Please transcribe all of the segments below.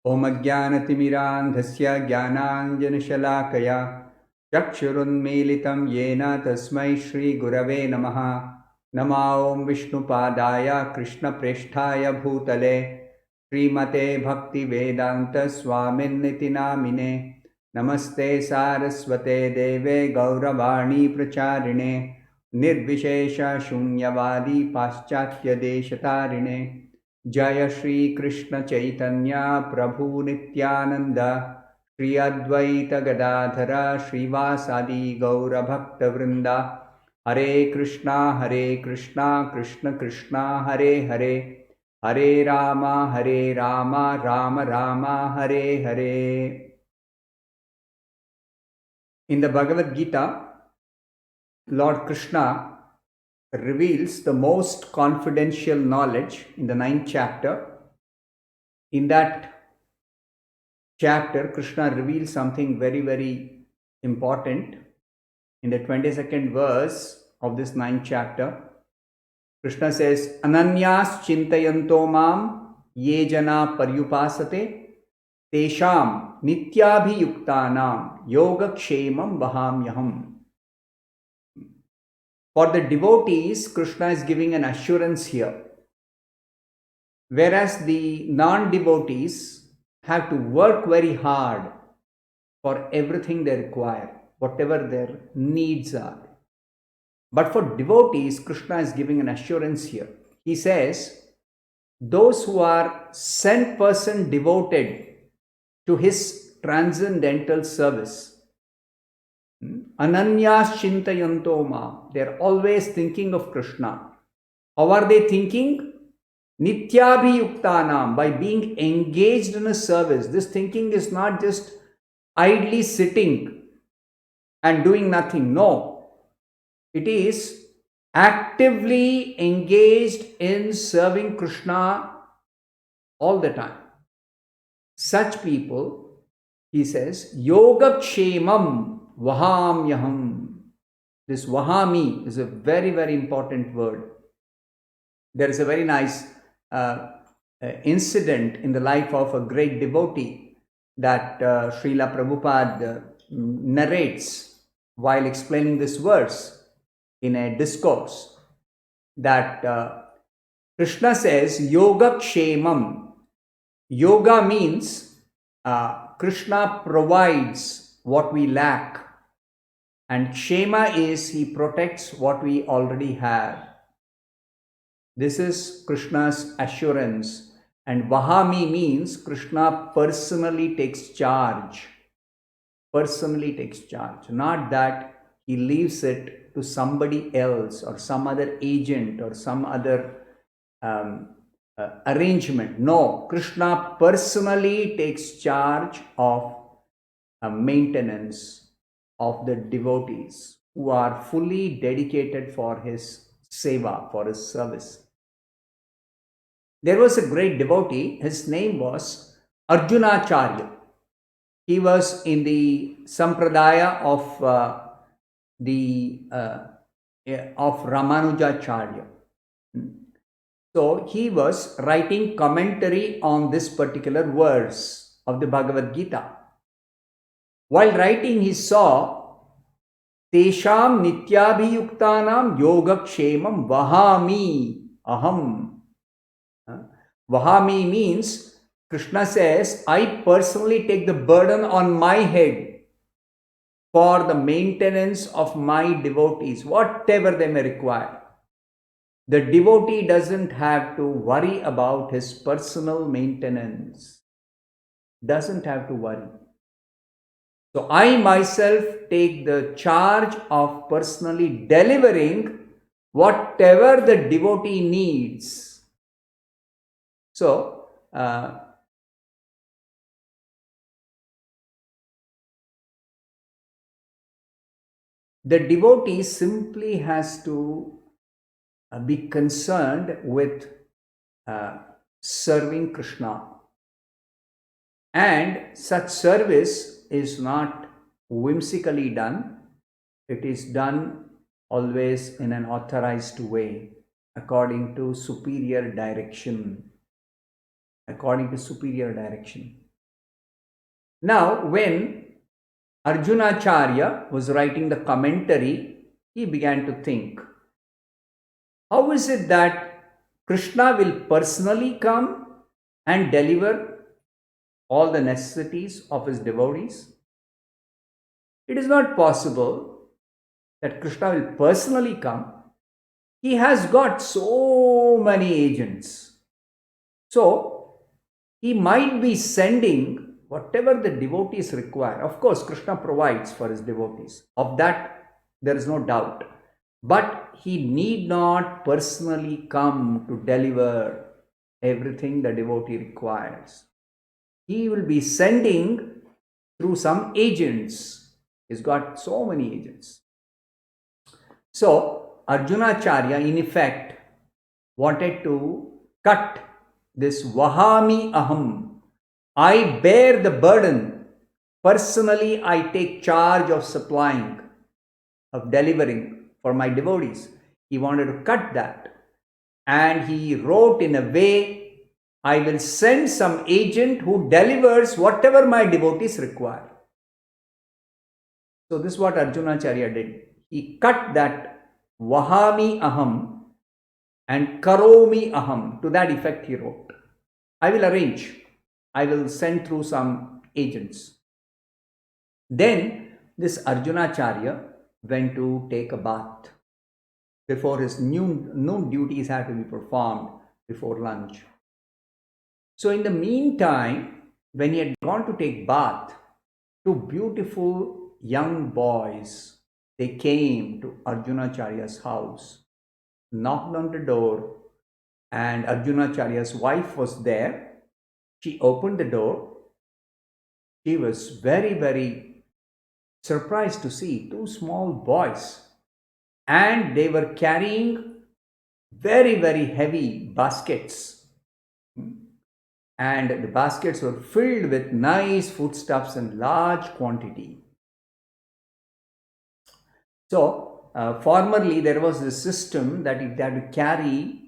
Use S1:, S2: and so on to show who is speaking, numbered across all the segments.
S1: Om Ajnanatimirandhasya Jnananjanashalakaya Chakshurunmilitam Yena Tasmai Shri Gurave Namaha. Nama Om Vishnupadaya Krishna Presthaya Bhutale Srimate Bhaktivedanta Swaminiti Namine. Namaste Saraswate Deve Gauravani Pracharine Nirvishesha Shunyavadi Paschatya Deshatarine. Jaya Shri Krishna Chaitanya Prabhu Nityananda Shri Advaita Gadadhara Srivasadi Gaura Bhakta Vrinda Hare Krishna Krishna Krishna Hare Hare Hare Rama Rama Rama Hare Hare. In the Bhagavad Gita, Lord Krishna reveals the most confidential knowledge in the 9th chapter. In that chapter, Krishna reveals something very, very important. In the 22nd verse of this 9th chapter, Krishna says, Ananyas chintayanto mam ye jana paryupasate tesham nityabhiyuktanam yogakshemam vahamyaham. For the devotees, Krishna is giving an assurance here. Whereas the non-devotees have to work very hard for everything they require, whatever their needs are. But for devotees, Krishna is giving an assurance here. He says, those who are 100% devoted to his transcendental service, Ananyas Chintayanto Ma, they are always thinking of Krishna. How are they thinking? Nityabhiyuktanam, by being engaged in a service. This thinking is not just idly sitting and doing nothing. No, it is actively engaged in serving Krishna all the time. Such people, he says, Yogakshemam Vahamyaham. This Vahami is a very, very important word. There is a very nice incident in the life of a great devotee that Srila Prabhupada narrates while explaining this verse in a discourse, that Krishna says, Yogakshemam. Yoga means Krishna provides what we lack, and Kshema is he protects what we already have. This is Krishna's assurance. And Vahami means Krishna personally takes charge. Personally takes charge. Not that he leaves it to somebody else or some other agent or some other arrangement. No, Krishna personally takes charge of maintenance of the devotees who are fully dedicated for his seva, for his service. There was a great devotee, his name was Arjunacharya. He was in the sampradaya of Ramanujacharya. So he was writing commentary on this particular verse of the Bhagavad Gita. While writing, he saw Tesham Nityabhiyuktanam Yogakshemam Vahami Aham. Vahami means, Krishna says, I personally take the burden on my head for the maintenance of my devotees, whatever they may require. The devotee doesn't have to worry about his personal maintenance. Doesn't have to worry. So I myself take the charge of personally delivering whatever the devotee needs. So, the devotee simply has to be concerned with serving Krishna. And such service is not whimsically done. It is done always in an authorized way, according to superior direction. According to superior direction. Now, when Arjunacharya was writing the commentary, he began to think, how is it that Krishna will personally come and deliver all the necessities of his devotees? It is not possible that Krishna will personally come. He has got so many agents. So, he might be sending whatever the devotees require. Of course, Krishna provides for his devotees. Of that, there is no doubt. But he need not personally come to deliver everything the devotee requires. He will be sending through some agents. He's got so many agents. So, Arjunacharya, in effect, wanted to cut this Vahami Aham. I bear the burden. Personally, I take charge of supplying, of delivering for my devotees. He wanted to cut that. And he wrote in a way, I will send some agent who delivers whatever my devotees require. So this is what Arjunacharya did. He cut that Vahami Aham and Karomi Aham. To that effect he wrote. I will arrange. I will send through some agents. Then this Arjunacharya went to take a bath before his noon duties had to be performed before lunch. So in the meantime, when he had gone to take bath, two beautiful young boys, they came to Arjunacharya's house, knocked on the door, and Arjunacharya's wife was there. She opened the door. She was very, very surprised to see two small boys, and they were carrying very, very heavy baskets. And the baskets were filled with nice foodstuffs in large quantity. So, formerly there was a system that if they had to carry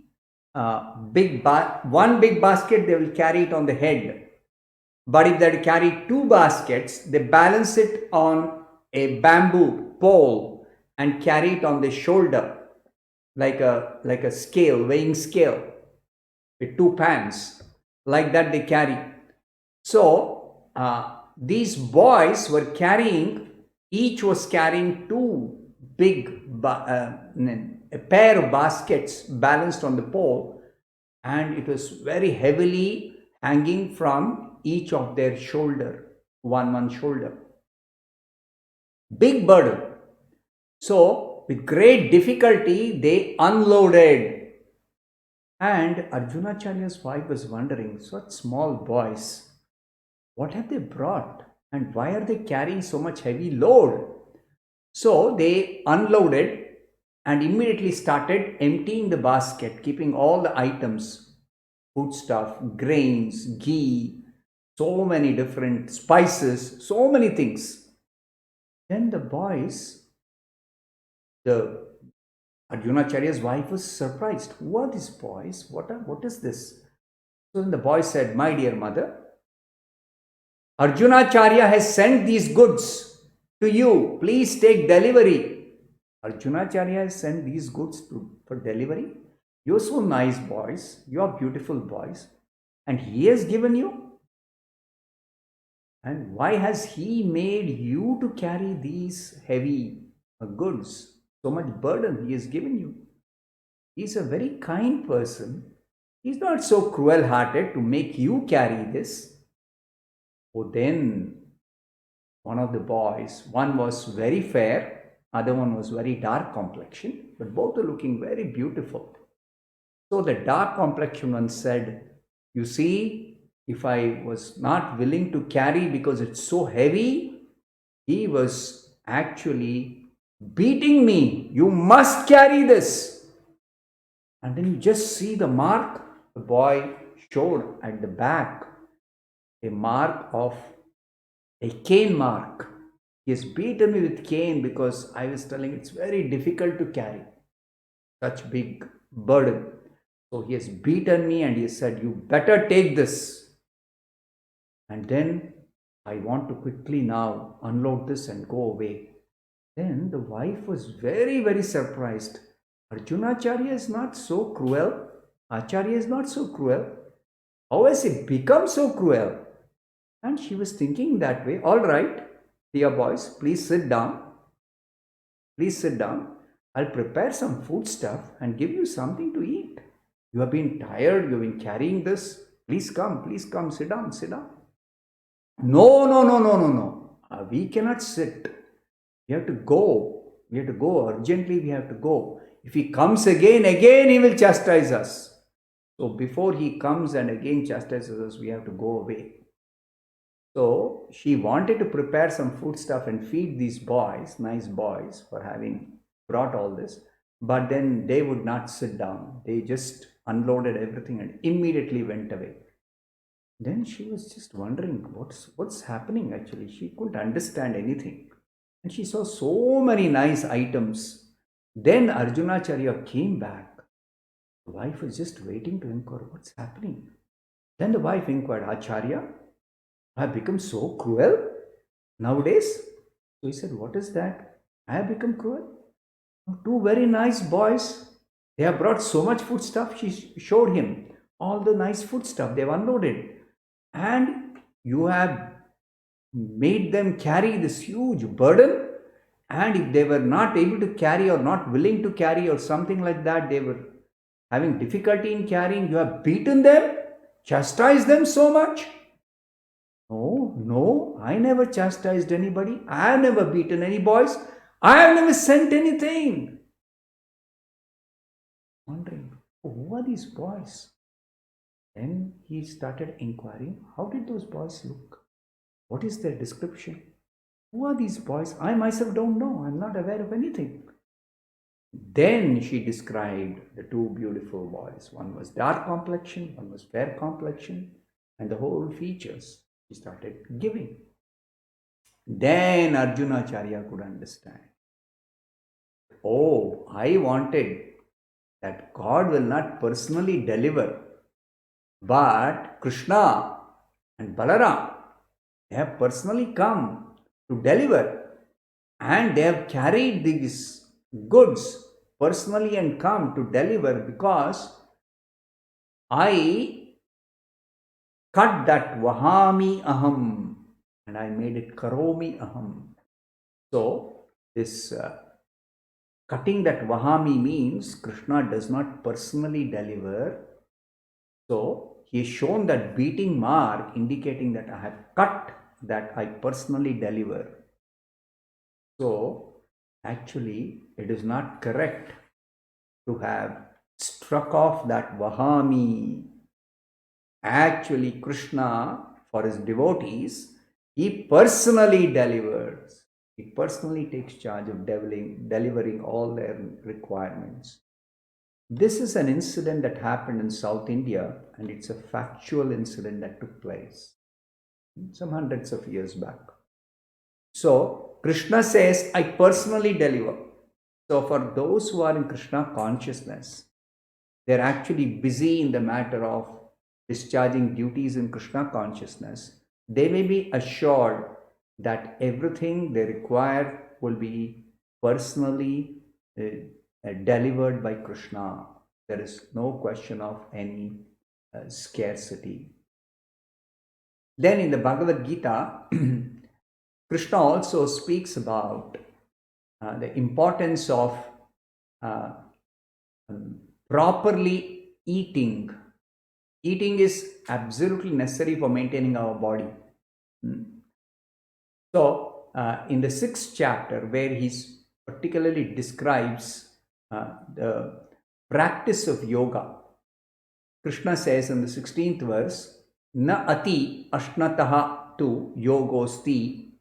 S1: one big basket, they will carry it on the head. But if they had to carry two baskets, they balance it on a bamboo pole and carry it on the shoulder like a scale, weighing scale with two pans. Like that they carry. So these boys were carrying, each was carrying two big, a pair of baskets balanced on the pole, and it was very heavily hanging from each of their shoulder, one shoulder. Big burden. So with great difficulty they unloaded. And Arjunacharya's wife was wondering, such small boys, what have they brought? And why are they carrying so much heavy load? So they unloaded and immediately started emptying the basket, keeping all the items, foodstuff, grains, ghee, so many different spices, so many things. Then the boys, the Arjunacharya's wife was surprised. Who are these boys? What is this? So then the boy said, my dear mother, Arjunacharya has sent these goods to you. Please take delivery. Arjunacharya has sent these goods for delivery. You're so nice boys. You are beautiful boys. And he has given you? And why has he made you to carry these heavy goods? So much burden he has given you. He's a very kind person. He's not so cruel-hearted to make you carry this. Oh, then one of the boys, one was very fair, other one was very dark complexion, but both are looking very beautiful. So the dark complexion one said, you see, if I was not willing to carry because it's so heavy, he was actually beating me. You must carry this. And then you just see the mark the boy showed at the back, a mark of a cane mark. He has beaten me with cane because I was telling it's very difficult to carry such big burden. So he has beaten me and he said, you better take this. And then I want to quickly now unload this and go away. Then the wife was very, very surprised. Arjunacharya is not so cruel. Acharya is not so cruel. How has he become so cruel? And she was thinking that way. All right, dear boys, please sit down. Please sit down. I'll prepare some food stuff and give you something to eat. You have been tired. You've been carrying this. Please come, sit down, sit down. No, no, no, no, no, no. We cannot sit. We have to go. We have to go. Urgently, we have to go. If he comes again he will chastise us. So before he comes and again chastises us, we have to go away. So she wanted to prepare some food stuff and feed these boys, nice boys, for having brought all this. But then they would not sit down. They just unloaded everything and immediately went away. Then she was just wondering what's happening actually. She couldn't understand anything. And she saw so many nice items. Then Arjunacharya came back. The wife was just waiting to inquire what's happening. Then the wife inquired, Acharya, I have become so cruel nowadays. So he said, what is that? I have become cruel? Two very nice boys. They have brought so much food stuff. She showed him all the nice food stuff. They have unloaded. And you have made them carry this huge burden. And if they were not able to carry or not willing to carry or something like that, they were having difficulty in carrying, you have beaten them, chastised them so much. No, I never chastised anybody. I have never beaten any boys. I have never sent anything. Wondering, who are these boys? Then he started inquiring, how did those boys look? What is their description? Who are these boys? I myself don't know. I'm not aware of anything. Then she described the two beautiful boys. One was dark complexion, one was fair complexion, and the whole features she started giving. Then Arjunacharya could understand. Oh, I wanted that God will not personally deliver, but Krishna and Balaram, they have personally come to deliver, and they have carried these goods personally and come to deliver because I cut that vahami aham and I made it karomi aham. So this cutting that vahami means Krishna does not personally deliver. So he has shown that beating mark indicating that I have cut, that I personally deliver. So actually it is not correct to have struck off that vahami. Actually Krishna, for his devotees, he personally delivers. He personally takes charge of delivering all their requirements. This is an incident that happened in South India, and it's a factual incident that took place some hundreds of years back. So Krishna says, I personally deliver. So for those who are in Krishna consciousness, they're actually busy in the matter of discharging duties in Krishna consciousness. They may be assured that everything they require will be personally delivered by Krishna. There is no question of any scarcity. Then in the Bhagavad Gita, Krishna also speaks about the importance of properly eating. Eating is absolutely necessary for maintaining our body. So in the 6th chapter, where he particularly describes the practice of yoga, Krishna says in the 16th verse, Na ati ashnataha tu yogosti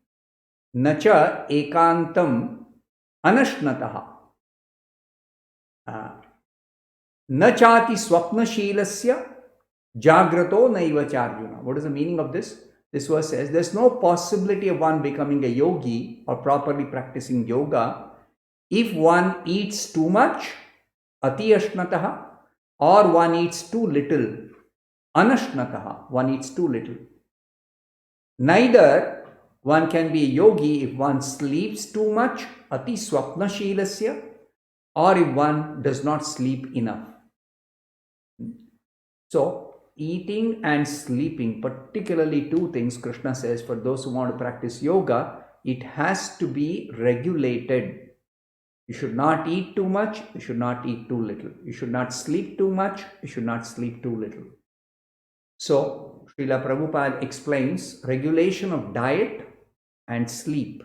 S1: na cha ekantam anashnataha na chati swapnashilasya jagrato naiva charjuna. What is the meaning of this? This verse says there's no possibility of one becoming a yogi or properly practicing yoga if one eats too much, ati ashnataha, or one eats too little, anashnataha, one eats too little. Neither one can be a yogi if one sleeps too much, ati swapna shilasya, or if one does not sleep enough. So, eating and sleeping, particularly two things, Krishna says for those who want to practice yoga, it has to be regulated. You should not eat too much, you should not eat too little. You should not sleep too much, you should not sleep too little. So, Srila Prabhupada explains regulation of diet and sleep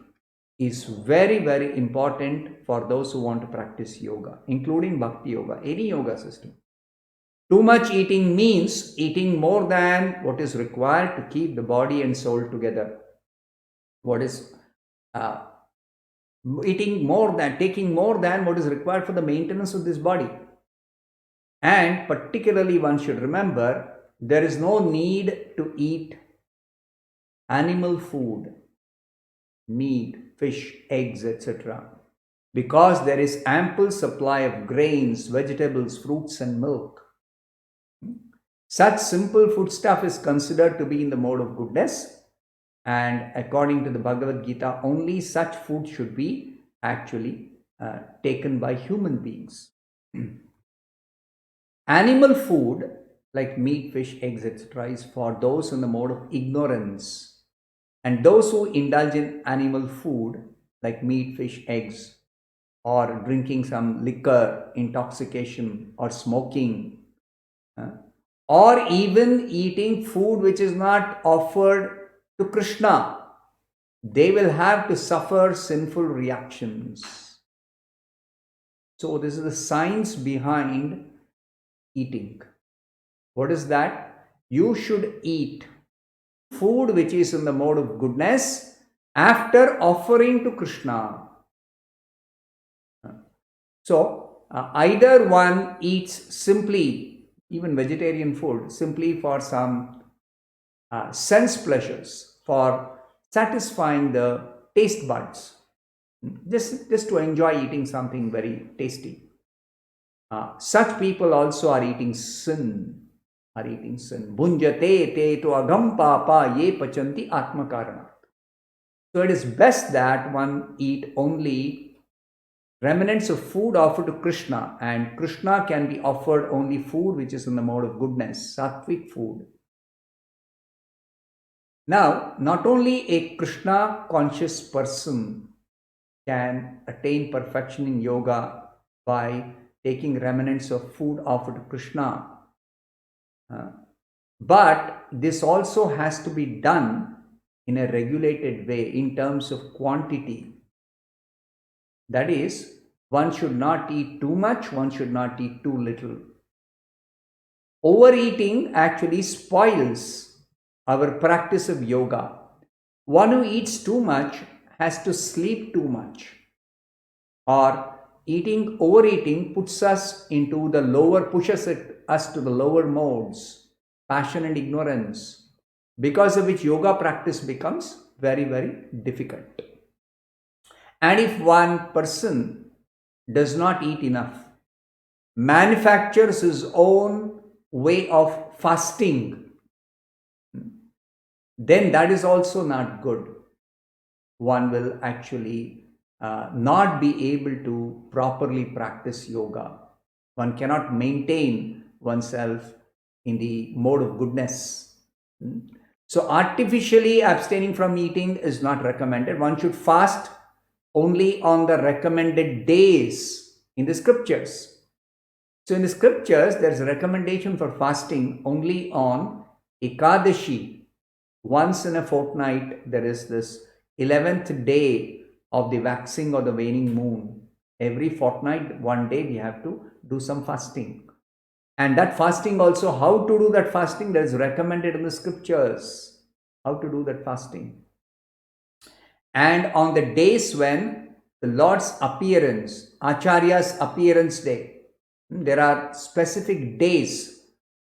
S1: is very, very important for those who want to practice yoga, including Bhakti Yoga, any yoga system. Too much eating means eating more than what is required to keep the body and soul together. What is taking more than what is required for the maintenance of this body. And particularly, one should remember there is no need to eat animal food, meat, fish, eggs, etc., because there is ample supply of grains, vegetables, fruits, and milk. Such simple foodstuff is considered to be in the mode of goodness, and according to the Bhagavad Gita, only such food should be actually taken by human beings. Animal food like meat, fish, eggs, etc., is for those in the mode of ignorance, and those who indulge in animal food like meat, fish, eggs, or drinking some liquor, intoxication, or smoking, or even eating food which is not offered to Krishna, they will have to suffer sinful reactions. So, this is the science behind eating. What is that? You should eat food which is in the mode of goodness after offering to Krishna. So, either one eats simply, even vegetarian food, simply for some sense pleasures, for satisfying the taste buds, just to enjoy eating something very tasty. Such people also are eating sin. Bhunjate te to agam papa ye pachanti atma karana. So it is best that one eat only remnants of food offered to Krishna, and Krishna can be offered only food which is in the mode of goodness, sattvic food. Now, not only a Krishna conscious person can attain perfection in yoga by taking remnants of food offered to Krishna, but this also has to be done in a regulated way in terms of quantity. That is, one should not eat too much, one should not eat too little. Overeating actually spoils our practice of yoga. One who eats too much has to sleep too much, or overeating pushes us to the lower modes, passion and ignorance, because of which yoga practice becomes very, very difficult. And if one person does not eat enough, manufactures his own way of fasting, then that is also not good. One will actually not be able to properly practice yoga. One cannot maintain oneself in the mode of goodness. So, artificially abstaining from eating is not recommended. One should fast only on the recommended days in the scriptures. So, in the scriptures, there is a recommendation for fasting only on Ekadashi. Once in a fortnight, there is this 11th day of the waxing or the waning moon. Every fortnight, one day, we have to do some fasting. And that fasting also, how to do that fasting, that is recommended in the scriptures. How to do that fasting. And on the days when the Lord's appearance, Acharya's appearance day, there are specific days.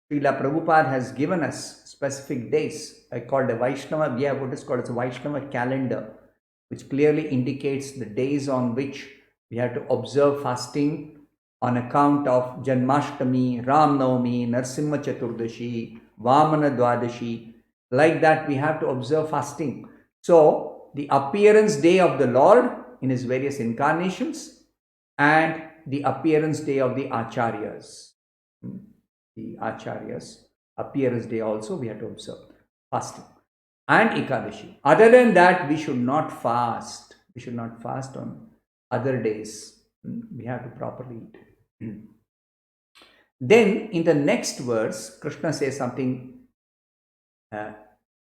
S1: Srila Prabhupada has given us specific days. I call the Vaishnava, we have what is called as a Vaishnava calendar, which clearly indicates the days on which we have to observe fasting on account of Janmashtami, Ram Navami, Narsimha Chaturdashi, Vamana Dwadashi. Like that, we have to observe fasting. So, the appearance day of the Lord in his various incarnations and the appearance day of the Acharyas. The Acharyas, appearance day also we have to observe fasting. And Ekadashi. Other than that, we should not fast. We should not fast on other days. We have to properly eat. Then in the next verse, Krishna says something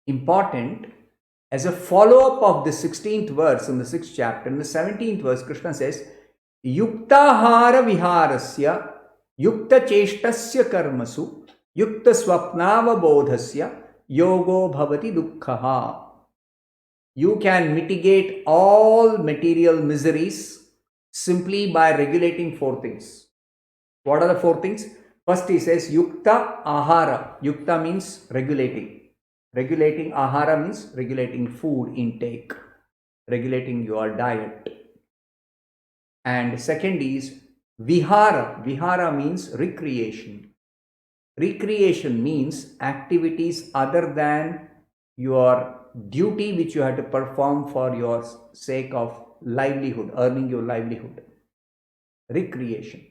S1: important. As a follow-up of the 16th verse in the 6th chapter, in the 17th verse, Krishna says, Yuktahara viharasya, yukta cheshtasya karmasu, yukta swapnavabodhasya, yogo bhavati dukkhaha. You can mitigate all material miseries simply by regulating 4 things. What are the 4 things? First he says, Yukta ahara. Yukta means regulating. Regulating ahara means regulating food intake, regulating your diet. And second is vihara. Vihara means recreation. Recreation means activities other than your duty which you have to perform for your sake of livelihood, earning your livelihood. Recreation.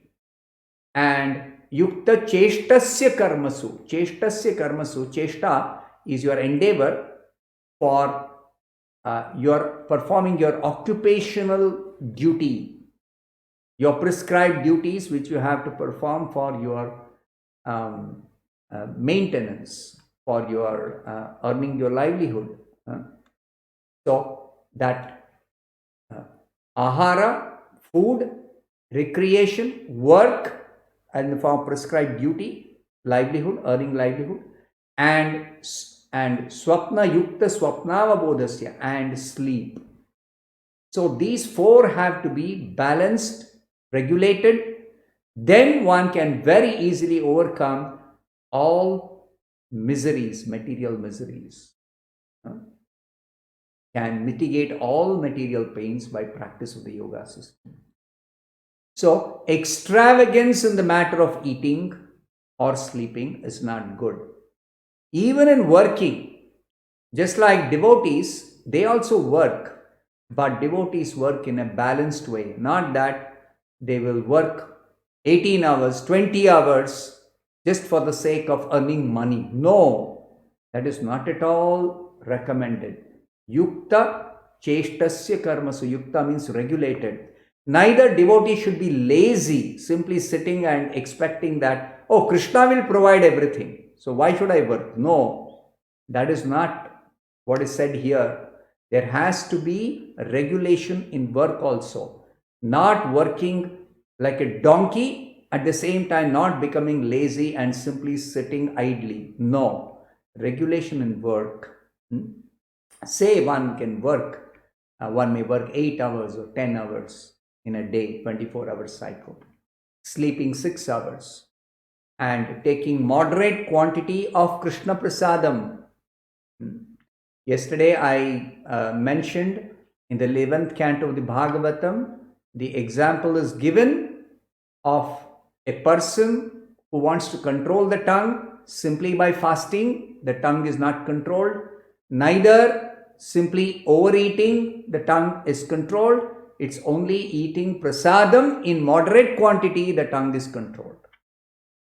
S1: And yukta cheshtasya karmasu. Cheshtasya karmasu. Cheshta is your endeavor for your performing your occupational duty, your prescribed duties which you have to perform for your maintenance, for your earning your livelihood. So that ahara, food, recreation, work, and for prescribed duty, livelihood, earning livelihood, and swapna yukta swapnavabodhasya, and sleep. So these 4 have to be balanced, regulated. Then one can very easily overcome all miseries, material miseries. Can mitigate all material pains by practice of the yoga system. So extravagance in the matter of eating or sleeping is not good. Even in working, just like devotees, they also work, but devotees work in a balanced way. Not that they will work 18 hours, 20 hours just for the sake of earning money. No, that is not at all recommended. Yukta cheshtasya karmasu. Yukta means regulated. Neither devotee should be lazy, simply sitting and expecting that, oh, Krishna will provide everything, so why should I work? No, that is not what is said here. There has to be a regulation in work also. Not working like a donkey, at the same time not becoming lazy and simply sitting idly. No, regulation in work. Say one can work, one may work 8 hours or 10 hours in a day, 24-hour cycle, sleeping 6 hours, and taking moderate quantity of Krishna Prasadam. Yesterday I mentioned in the 11th canto of the Bhagavatam, the example is given of a person who wants to control the tongue simply by fasting. The tongue is not controlled. Neither simply overeating, the tongue is controlled. It's only eating prasadam in moderate quantity, the tongue is controlled.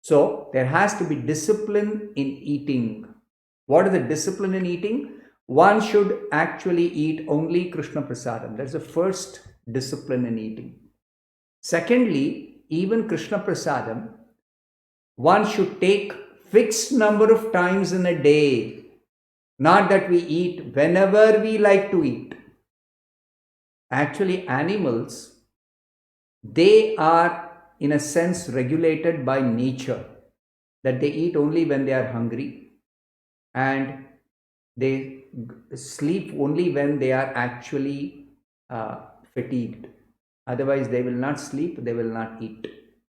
S1: So there has to be discipline in eating. What is the discipline in eating? One should actually eat only Krishna Prasadam. That's the first discipline in eating. Secondly, even Krishna Prasadam, one should take fixed number of times in a day. Not that we eat whenever we like to eat. Actually, animals, they are in a sense regulated by nature, that they eat only when they are hungry and they sleep only when they are actually fatigued. Otherwise, they will not sleep, they will not eat.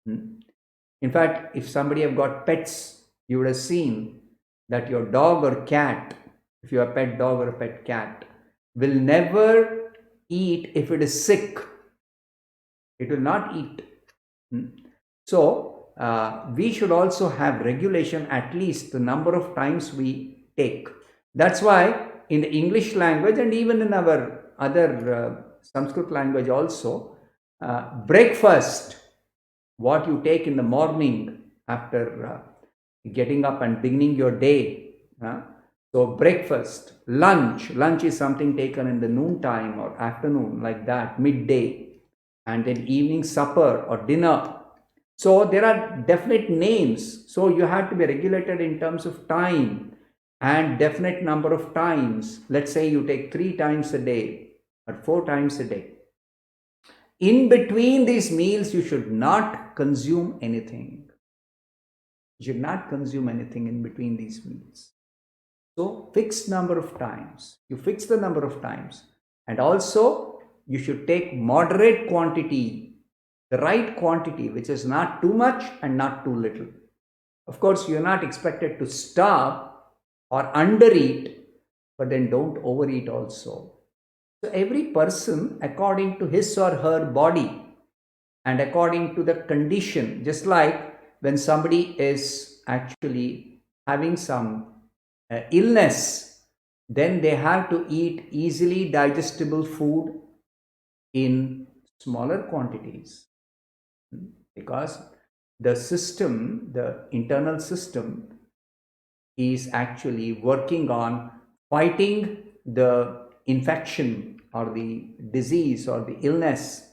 S1: In fact, if somebody have got pets, you would have seen that your dog or cat, if you have a pet dog or a pet cat, will never eat if it is sick. It will not eat. So, we should also have regulation, at least the number of times we take. That's why in the English language and even in our other Sanskrit language also, breakfast, what you take in the morning after getting up and beginning your day. So breakfast, lunch is something taken in the noontime or afternoon, like that, midday, and then evening supper or dinner. So there are definite names. So you have to be regulated in terms of time and definite number of times. Let's say you take 3 times a day or 4 times a day. In between these meals, you should not consume anything. You should not consume anything in between these meals. So fixed number of times. You fix the number of times. And also you should take moderate quantity, the right quantity, which is not too much and not too little. Of course, you're not expected to starve or undereat, but then don't overeat also. So every person, according to his or her body and according to the condition, just like when somebody is actually having some illness, then they have to eat easily digestible food in smaller quantities, because the system, the internal system, is actually working on fighting the infection or the disease or the illness.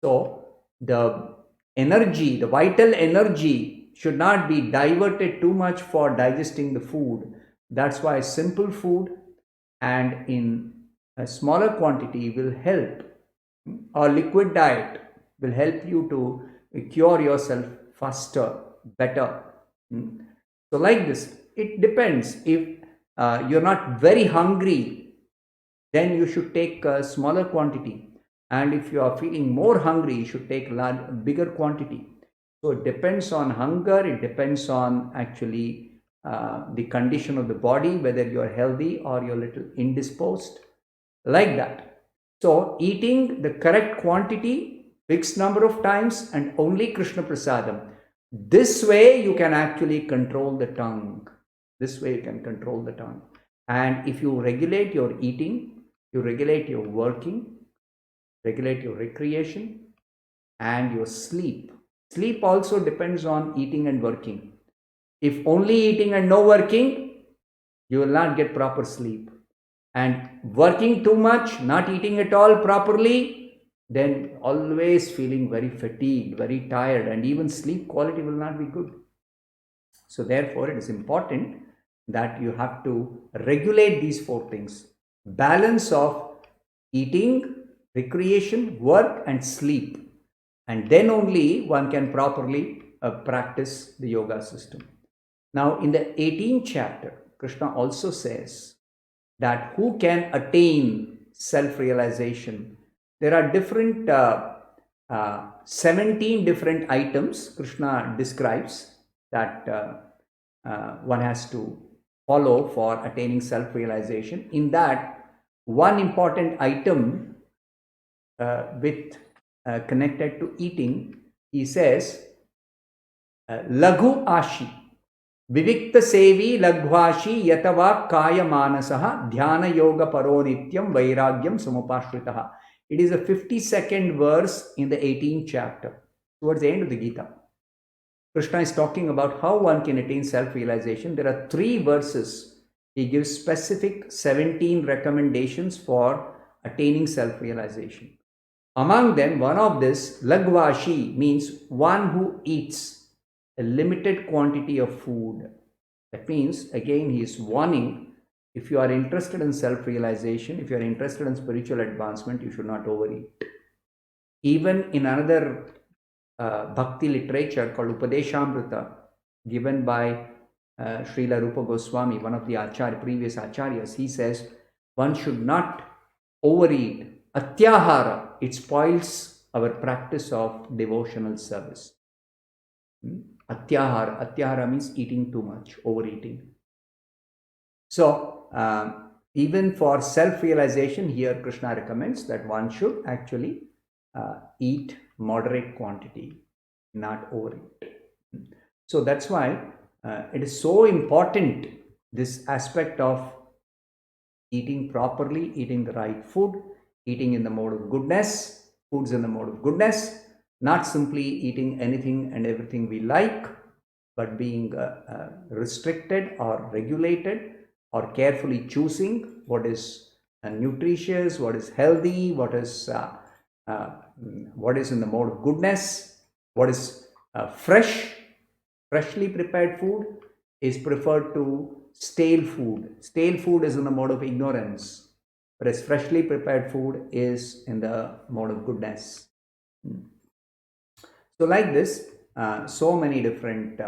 S1: So the energy, the vital energy, should not be diverted too much for digesting the food. That's why simple food and in a smaller quantity will help, or liquid diet will help you to cure yourself faster, better. So like this, it depends. If you're not very hungry, then you should take a smaller quantity. And if you are feeling more hungry, you should take bigger quantity. So it depends on hunger, it depends on actually the condition of the body, whether you're healthy or you're a little indisposed, like that. So eating the correct quantity, fixed number of times, and only Krishna Prasadam. This way you can actually control the tongue. This way you can control the tongue. And if you regulate your eating, you regulate your working, regulate your recreation, and your sleep. Sleep also depends on eating and working. If only eating and no working, you will not get proper sleep. And working too much, not eating at all properly, then always feeling very fatigued, very tired, and even sleep quality will not be good. So therefore, it is important that you have to regulate these 4 things: balance of eating, recreation, work, and sleep. And then only one can properly practice the yoga system. Now, in the 18th chapter, Krishna also says that who can attain self-realization. There are different 17 different items Krishna describes that one has to follow for attaining self-realization. In that, one important item with connected to eating, he says, Laghu Ashi, Vivikta Sevi Lagvashi Yatava Kaya Manasaha Dhyana Yoga Paronityam Vairagyam Samupashritaha. It is a 52nd verse in the 18th chapter, towards the end of the Gita. Krishna is talking about how one can attain self-realization. There are 3 verses. He gives specific 17 recommendations for attaining self-realization. Among them, one of this, Lagvashi, means one who eats a limited quantity of food. That means, again, he is warning, if you are interested in self-realization, if you are interested in spiritual advancement, you should not overeat. Even in another bhakti literature called Upadeshamrita, given by Srila Rupa Goswami, one of the previous acharyas, he says one should not overeat. Atyahara, it spoils our practice of devotional service. Atyahara means eating too much, overeating. So even for self-realization, here Krishna recommends that one should actually eat moderate quantity, not overeat. So that's why it is so important, this aspect of eating properly, eating the right food, eating in the mode of goodness, foods in the mode of goodness, not simply eating anything and everything we like, but being restricted or regulated, or carefully choosing what is nutritious, what is healthy, what is in the mode of goodness, what is freshly prepared food is preferred to stale food. Stale food is in the mode of ignorance, whereas freshly prepared food is in the mode of goodness. So like this, so many different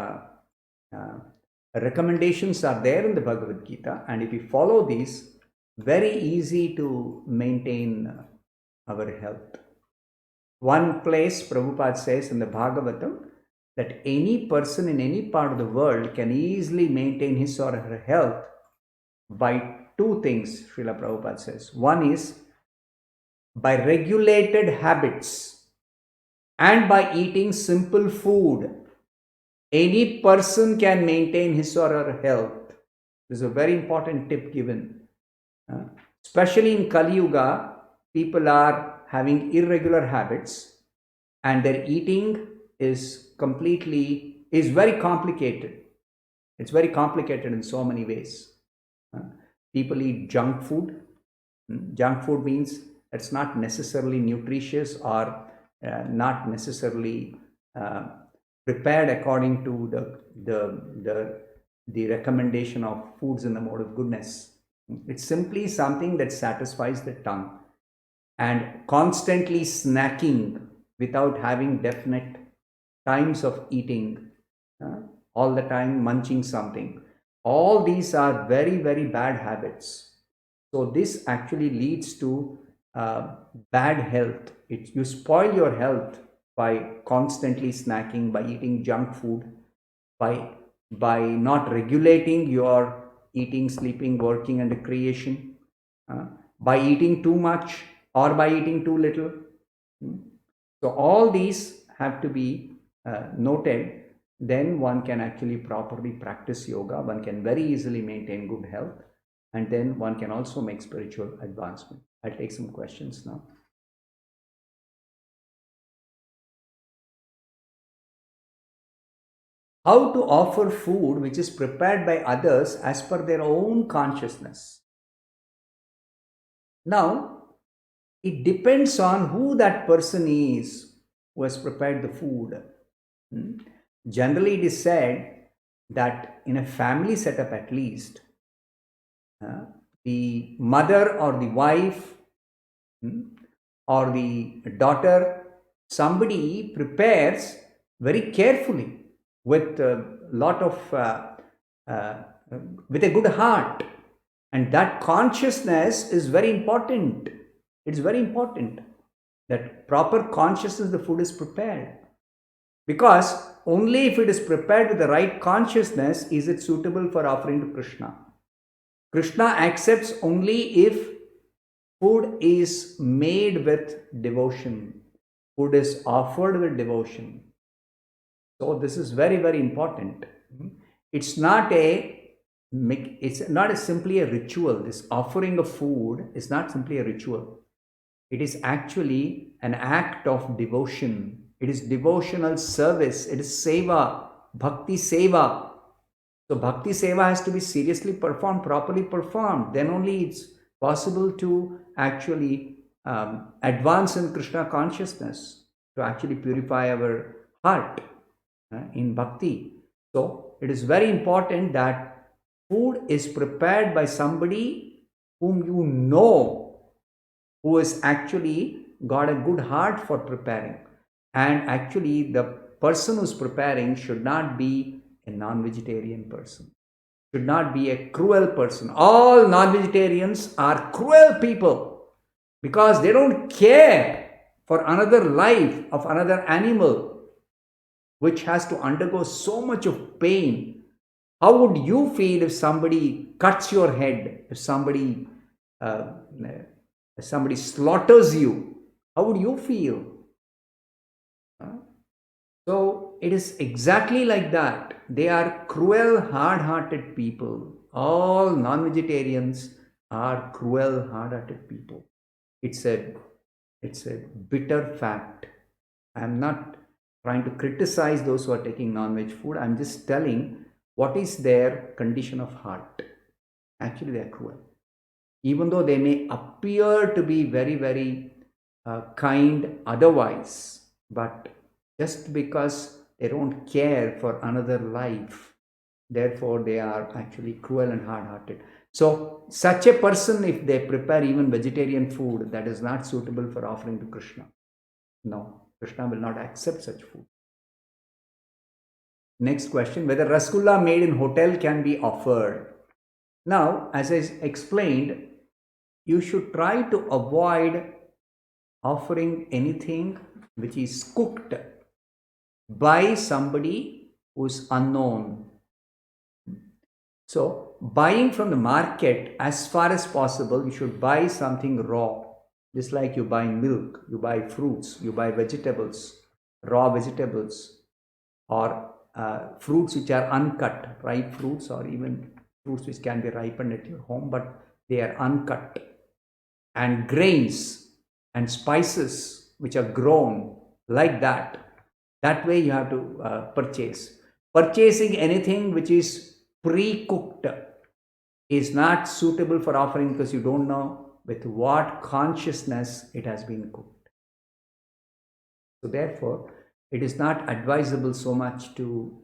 S1: recommendations are there in the Bhagavad Gita, and if we follow these, very easy to maintain our health. One place Prabhupada says in the Bhagavatam that any person in any part of the world can easily maintain his or her health by two things, Srila Prabhupada says. One is by regulated habits and by eating simple food. Any person can maintain his or her health. This is a very important tip given. Especially in Kali Yuga, people are having irregular habits and their eating is very complicated. It's very complicated in so many ways. People eat junk food. Junk food means it's not necessarily nutritious or not necessarily prepared according to the recommendation of foods in the mode of goodness. It's simply something that satisfies the tongue, and constantly snacking without having definite times of eating, all the time munching something. All these are very, very bad habits. So this actually leads to bad health. You spoil your health by constantly snacking, by eating junk food, by not regulating your eating, sleeping, working, and recreation, by eating too much or by eating too little. So all these have to be noted. Then one can actually properly practice yoga. One can very easily maintain good health, and then one can also make spiritual advancement. I'll take some questions now. How to offer food which is prepared by others as per their own consciousness. Now, it depends on who that person is who has prepared the food. Generally, it is said that in a family setup at least, the mother or the wife or the daughter, somebody prepares very carefully with a lot of with a good heart, and that consciousness is very important. It's very important that proper consciousness the food is prepared, because only if it is prepared with the right consciousness is it suitable for offering to Krishna. Krishna accepts only if food is made with devotion, food is offered with devotion. So this is very, very important. It's not simply a ritual. This offering of food is not simply a ritual. It is actually an act of devotion. It is devotional service. It is seva, bhakti seva. So bhakti seva has to be seriously performed, properly performed. Then only it's possible to actually advance in Krishna consciousness, to actually purify our heart in bhakti. So it is very important that food is prepared by somebody whom you know, who has actually got a good heart for preparing. And actually the person who's preparing should not be a non-vegetarian person, should not be a cruel person. All non-vegetarians are cruel people because they don't care for another life of another animal which has to undergo so much of pain. How would you feel if somebody cuts your head, if somebody slaughters you? How would you feel? So it is exactly like that. They are cruel, hard-hearted people. All non-vegetarians are cruel, hard-hearted people. It's a bitter fact. I'm not trying to criticize those who are taking non-veg food. I'm just telling what is their condition of heart. Actually, they are cruel. Even though they may appear to be very, very kind otherwise, but just because they don't care for another life, therefore they are actually cruel and hard-hearted. So such a person, if they prepare even vegetarian food, that is not suitable for offering to Krishna. No, Krishna will not accept such food. Next question, whether rasgulla made in hotel can be offered. Now, as I explained, you should try to avoid offering anything which is cooked by somebody who is unknown. So, buying from the market, as far as possible, you should buy something raw. Just like you buy milk, you buy fruits, you buy vegetables, raw vegetables, or fruits which are uncut, ripe fruits, or even fruits which can be ripened at your home, but they are uncut. And grains and spices which are grown like that. That way you have to purchase. Purchasing anything which is pre-cooked is not suitable for offering, because you don't know with what consciousness it has been cooked. So therefore, it is not advisable so much to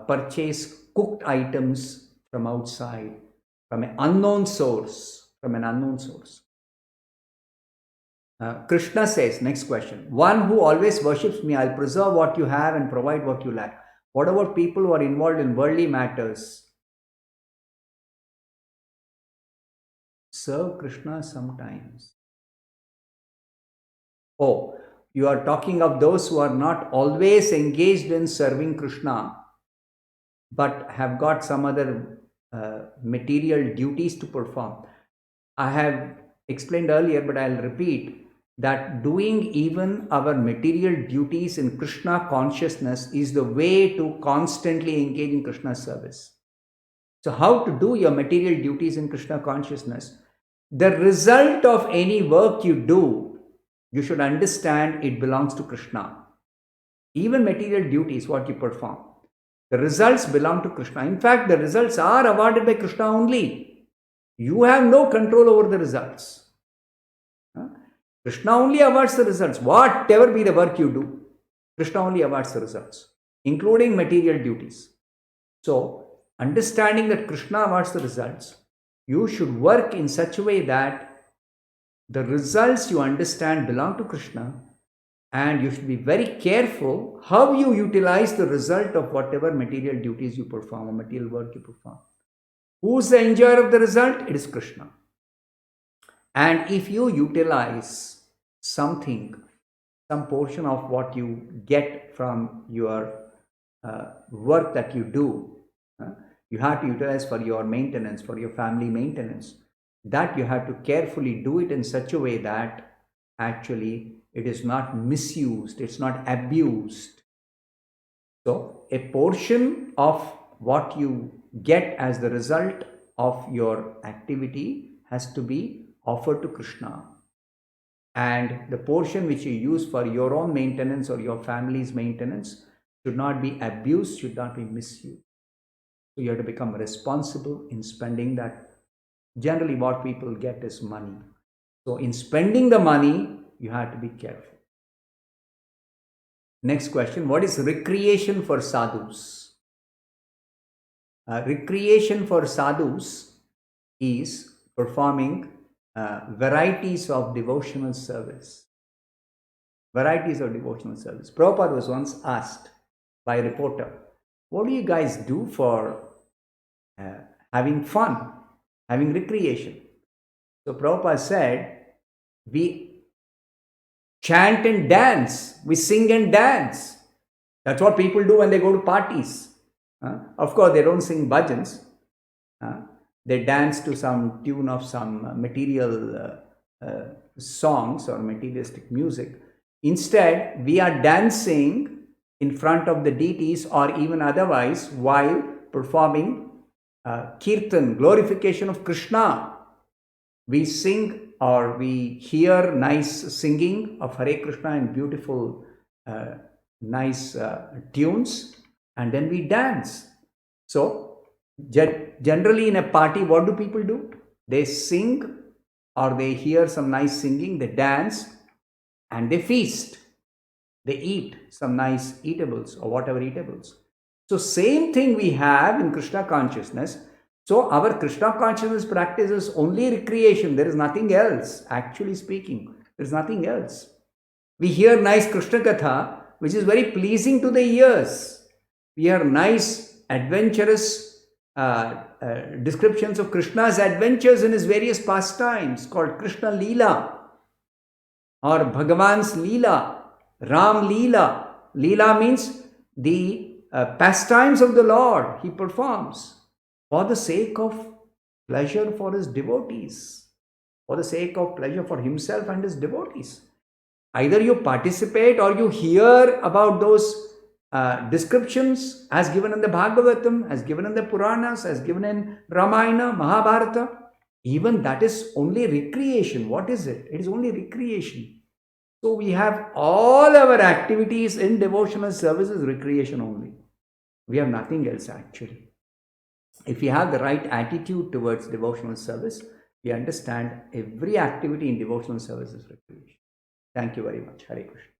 S1: purchase cooked items from outside, from an unknown source, Krishna says, next question, one who always worships me, I'll preserve what you have and provide what you lack. What about people who are involved in worldly matters? Serve Krishna sometimes. Oh, you are talking of those who are not always engaged in serving Krishna, but have got some other material duties to perform. I have explained earlier, but I'll repeat that doing even our material duties in Krishna consciousness is the way to constantly engage in Krishna service. So how to do your material duties in Krishna consciousness? The result of any work you do, you should understand it belongs to Krishna. Even material duties, what you perform, the results belong to Krishna. In fact, the results are awarded by Krishna only. You have no control over the results. Krishna only awards the results. Whatever be the work you do, Krishna only awards the results, including material duties. So, understanding that Krishna awards the results, you should work in such a way that the results you understand belong to Krishna, and you should be very careful how you utilize the result of whatever material duties you perform or material work you perform. Who's the enjoyer of the result? It is Krishna. And if you utilize something, some portion of what you get from your work that you do, you have to utilize for your maintenance, for your family maintenance, that you have to carefully do it in such a way that actually it is not misused, it's not abused. So a portion of what you get as the result of your activity has to be offered to Krishna, and the portion which you use for your own maintenance or your family's maintenance should not be abused, should not be misused. So you have to become responsible in spending that. Generally what people get is money. So in spending the money, you have to be careful. Next question, what is recreation for sadhus? Recreation for sadhus is performing varieties of devotional service. Prabhupada was once asked by a reporter, what do you guys do for having fun, having recreation? So Prabhupada said, we chant and dance, we sing and dance. That's what people do when they go to parties. Of course, they don't sing bhajans. They dance to some tune of some material songs or materialistic music. Instead, we are dancing in front of the deities or even otherwise while performing kirtan, glorification of Krishna. We sing or we hear nice singing of Hare Krishna and beautiful, nice tunes, and then we dance. So, generally in a party, what do people do? They sing or they hear some nice singing, they dance, and they feast. They eat some nice eatables or whatever eatables. So, same thing we have in Krishna consciousness. So, our Krishna consciousness practice is only recreation. There is nothing else. Actually speaking, there is nothing else. We hear nice Krishna Katha, which is very pleasing to the ears. We hear nice, adventurous descriptions of Krishna's adventures in his various pastimes called Krishna Leela or Bhagavan's Leela, Ram Leela. Leela means the pastimes of the Lord he performs for the sake of pleasure for his devotees, for the sake of pleasure for himself and his devotees. Either you participate or you hear about those descriptions as given in the Bhagavatam, as given in the Puranas, as given in Ramayana, Mahabharata. Even that is only recreation. What is it? It is only recreation. So we have all our activities in devotional service is recreation only. We have nothing else actually. If we have the right attitude towards devotional service, we understand every activity in devotional service is recreation. Thank you very much. Hare Krishna.